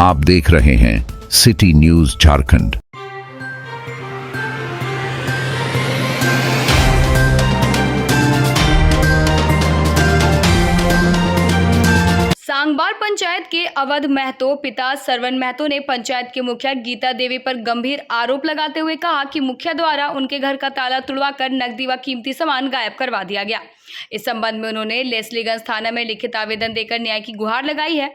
आप देख रहे हैं सिटी न्यूज झारखंड। सांगबार पंचायत के अवध महतो पिता सरवन महतो ने पंचायत के मुखिया गीता देवी पर गंभीर आरोप लगाते हुए कहा कि मुखिया द्वारा उनके घर का ताला तुड़वाकर नकदी व कीमती सामान गायब करवा दिया गया। इस संबंध में उन्होंने लेस्लीगंज थाना में लिखित आवेदन देकर न्याय की गुहार लगाई है।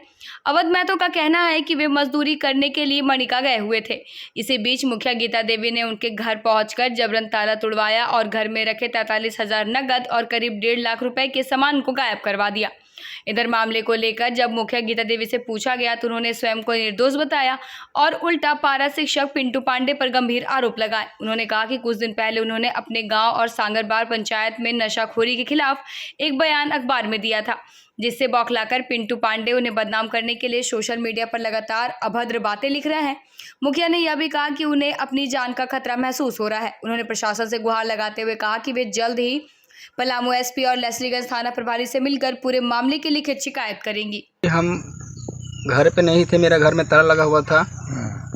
अवध महतो का कहना है कि वे मजदूरी करने के लिए मनिका गए हुए थे। इसी बीच मुखिया गीता देवी ने उनके घर पहुंचकर जबरन ताला तुड़वाया और घर में रखे 43,000 नकद और करीब 1.5 लाख रुपए के सामान को गायब करवा दिया। इधर मामले को लेकर जब मुखिया गीता देवी से पूछा गया तो उन्होंने स्वयं को निर्दोष बताया और उल्टा पारा शिक्षक पिंटू पांडे पर गंभीर आरोप लगाए। उन्होंने कहा कि कुछ दिन पहले उन्होंने अपने गांव और सांगरबार पंचायत में नशाखोरी के खिलाफ एक बयान अखबार में दिया था, जिससे बौखलाकर पिंटू पांडे उन्हें बदनाम करने के लिए सोशल मीडिया पर लगातार अभद्र बातें लिख रहे हैं। मुखिया ने यह भी कहा कि उन्हें अपनी जान का खतरा महसूस हो रहा है। उन्होंने प्रशासन से गुहार लगाते हुए कहा कि वे जल्द ही पलामू एसपी और लेस्लीगंज थाना प्रभारी से मिलकर पूरे मामले की लिखित शिकायत करेंगी। हम घर पे नहीं थे, मेरा घर में ताला लगा हुआ था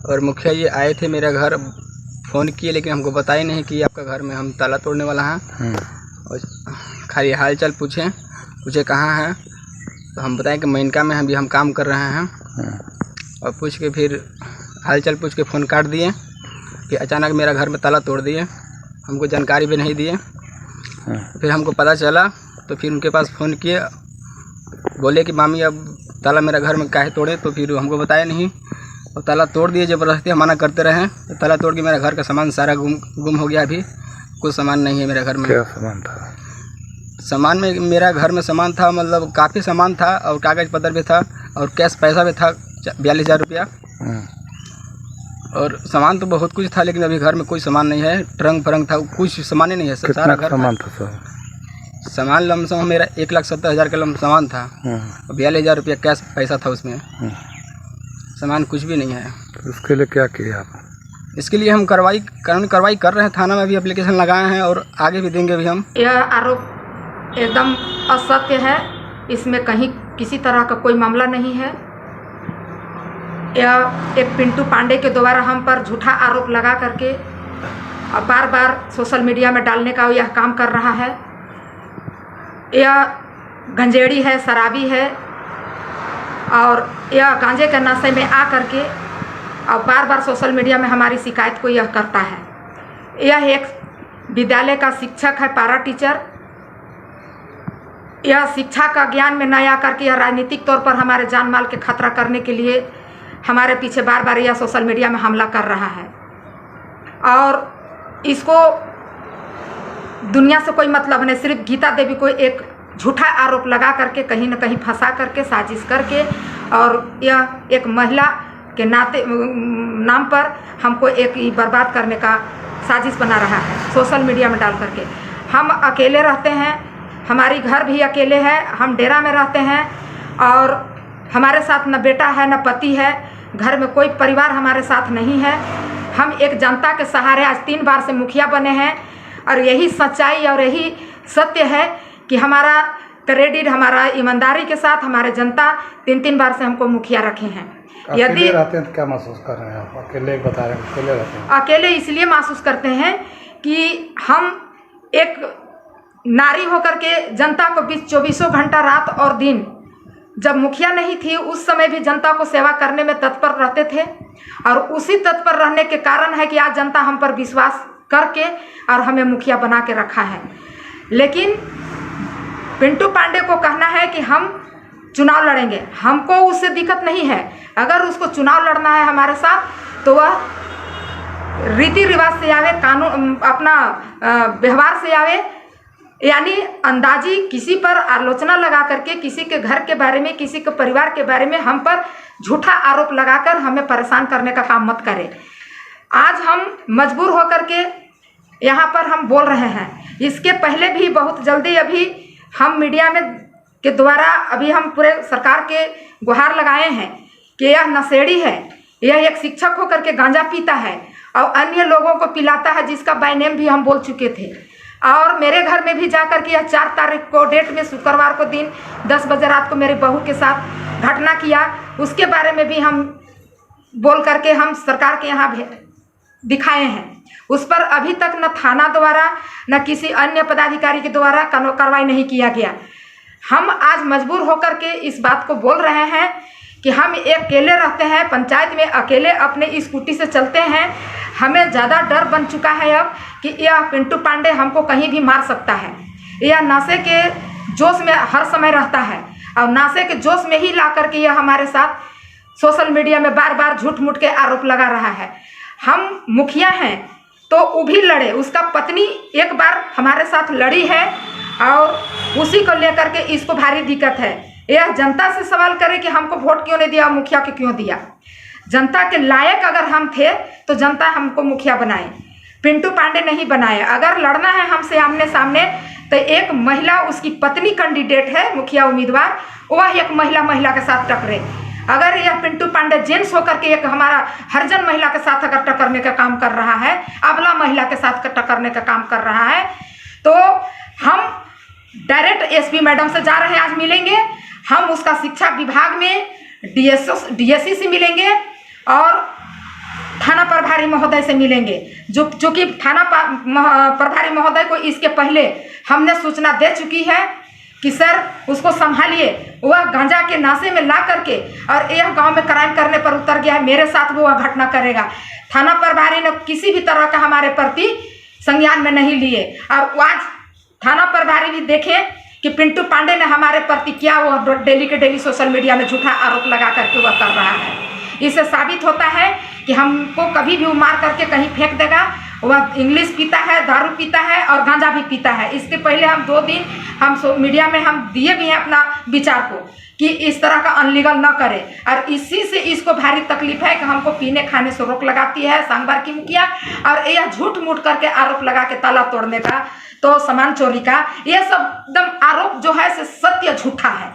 और मुखिया जी आए थे मेरा घर, फ़ोन किए लेकिन हमको बताया नहीं कि आपका घर में हम ताला तोड़ने वाला हैं। और खाली हाल चाल पूछे कहाँ हैं, तो हम बताएं कि मैनका में हम काम कर रहे हैं। और पूछ के फिर हाल चाल पूछ के फ़ोन काट दिए। फिर अचानक मेरा घर में ताला तोड़ दिए, हमको जानकारी भी नहीं दिए। फिर हमको पता चला तो फिर उनके पास फ़ोन किए, बोले कि मामी अब ताला मेरा घर में काहे तोड़े, तो फिर हमको बताया नहीं और ताला तोड़ दिए। ज़बरदस्ती मना करते रहे तो ताला तोड़ के मेरा घर का सामान सारा गुम हो गया। अभी कुछ सामान नहीं है मेरा घर में। क्या सामान था? सामान में मेरा घर में सामान था, मतलब काफ़ी सामान था और कागज़ पत्र भी था और कैश पैसा भी था 42,000 रुपया। और सामान तो बहुत कुछ था लेकिन अभी घर में कोई सामान नहीं है। ट्रंक फ्रंक था, कुछ सामान ही नहीं है। सारा घर सामान था? सामान लमसम मेरा 1,70,000 का सामान था और 42,000 रुपया कैश पैसा था उसमें। सामान कुछ भी नहीं है। तो उसके लिए क्या किया आप? इसके लिए हम कानूनी कार्रवाई कर रहे हैं। थाना में भी एप्लीकेशन लगाए हैं और आगे भी देंगे भी हम। यह आरोप एकदम असत्य है, इसमें कहीं किसी तरह का कोई मामला नहीं है। यह एक पिंटू पांडे के द्वारा हम पर झूठा आरोप लगा करके और बार बार सोशल मीडिया में डालने का यह काम कर रहा है। यह गंजेड़ी है, शराबी है और यह गांजे के नशे में आ करके और बार बार सोशल मीडिया में हमारी शिकायत को यह करता है। यह एक विद्यालय का शिक्षक है, पारा टीचर। यह शिक्षा का ज्ञान में न आकर के यह राजनीतिक तौर पर हमारे जान माल के खतरा करने के लिए हमारे पीछे बार बार यह सोशल मीडिया में हमला कर रहा है। और इसको दुनिया से कोई मतलब नहीं, सिर्फ गीता देवी को एक झूठा आरोप लगा करके कहीं न कहीं फंसा करके साजिश करके और यह एक महिला के नाते नाम पर हमको एक बर्बाद करने का साजिश बना रहा है सोशल मीडिया में डाल करके। हम अकेले रहते हैं, हमारी घर भी अकेले है, हम डेरा में रहते हैं और हमारे साथ न बेटा है न पति है, घर में कोई परिवार हमारे साथ नहीं है। हम एक जनता के सहारे आज 3 बार से मुखिया बने हैं और यही सच्चाई और यही सत्य है कि हमारा क्रेडिट, हमारा ईमानदारी के साथ हमारे जनता 3 बार से हमको मुखिया रखे हैं। यदि रहते हैं तो क्या महसूस कर रहे हैं आप? अकेले बता रहे हैं, अकेले रहते हैं? अकेले इसलिए महसूस करते हैं कि हम एक नारी होकर के जनता को बीच 24 घंटा रात और दिन, जब मुखिया नहीं थी उस समय भी जनता को सेवा करने में तत्पर रहते थे और उसी तत्पर रहने के कारण है कि आज जनता हम पर विश्वास करके और हमें मुखिया बना के रखा है। लेकिन पिंटू पांडे को कहना है कि हम चुनाव लड़ेंगे, हमको उससे दिक्कत नहीं है। अगर उसको चुनाव लड़ना है हमारे साथ तो वह रीति रिवाज से आवे, कानून अपना व्यवहार से आवे, यानी अंदाजी किसी पर आलोचना लगा करके किसी के घर के बारे में, किसी के परिवार के बारे में हम पर झूठा आरोप लगाकर हमें परेशान करने का काम मत करें। आज हम मजबूर होकर के यहाँ पर हम बोल रहे हैं। इसके पहले भी बहुत जल्दी अभी हम मीडिया में के द्वारा अभी हम पूरे सरकार के गुहार लगाए हैं कि यह नशेड़ी है, यह एक शिक्षक होकर के गांजा पीता है और अन्य लोगों को पिलाता है, जिसका बाय नेम भी हम बोल चुके थे। और मेरे घर में भी जाकर के यह 4 तारीख को डेट में शुक्रवार को दिन 10 बजे रात को मेरी बहू के साथ घटना किया, उसके बारे में भी हम बोल करके हम सरकार के यहाँ दिखाए हैं। उस पर अभी तक न थाना द्वारा न किसी अन्य पदाधिकारी के द्वारा कार्रवाई नहीं किया गया। हम आज मजबूर होकर के इस बात को बोल रहे हैं कि हम अकेले रहते हैं, पंचायत में अकेले अपने स्कूटी से चलते हैं। हमें ज़्यादा डर बन चुका है अब कि यह पिंटू पांडे हमको कहीं भी मार सकता है। यह नशे के जोश में हर समय रहता है और नशे के जोश में ही ला करके यह हमारे साथ सोशल मीडिया में बार बार झूठ मूठ के आरोप लगा रहा है। हम मुखिया हैं तो वो भी लड़े, उसका पत्नी एक बार हमारे साथ लड़ी है और उसी को लेकर के इसको भारी दिक्कत है। यह जनता से सवाल करे कि हमको वोट क्यों नहीं दिया, मुखिया के क्यों दिया। जनता के लायक अगर हम थे तो जनता हमको मुखिया बनाए, पिंटू पांडे नहीं बनाए। अगर लड़ना है हमसे आमने सामने तो एक महिला, उसकी पत्नी कैंडिडेट है मुखिया उम्मीदवार, वह एक महिला के साथ टकरे। अगर यह पिंटू पांडे जेंट्स होकर के एक हमारा हरजन महिला के साथ अगर टकरने का काम कर रहा है, अबला महिला के साथ टकरने का काम कर रहा है, तो हम डायरेक्ट एसपी मैडम से जा रहे हैं, आज मिलेंगे। हम उसका शिक्षा विभाग में डीएससी से मिलेंगे और थाना प्रभारी महोदय से मिलेंगे। जो कि थाना प्रभारी महोदय को इसके पहले हमने सूचना दे चुकी है कि सर उसको संभालिए, वह गांजा के नशे में ला करके और यह गांव में क्राइम करने पर उतर गया है, मेरे साथ वो वह घटना करेगा। थाना प्रभारी ने किसी भी तरह का हमारे प्रति संज्ञान में नहीं लिए और आज थाना प्रभारी भी देखें कि पिंटू पांडे ने हमारे प्रति क्या वह डेली के डेली सोशल मीडिया में झूठा आरोप लगा करके वह कर रहा है। इससे साबित होता है कि हमको कभी भी मार करके कहीं फेंक देगा। वह इंग्लिश पीता है, दारू पीता है और गांजा भी पीता है। इसके पहले हम 2 दिन हम मीडिया में हम दिए भी हैं अपना विचार को कि इस तरह का अनलीगल न करे और इसी से इसको भारी तकलीफ है कि हमको पीने खाने से रोक लगाती है सांगबार की मुखिया, और यह झूठ मूठ करके आरोप लगा के ताला तोड़ने का, तो सामान चोरी का, यह सब एकदम आरोप जो है से सत्य झूठा है।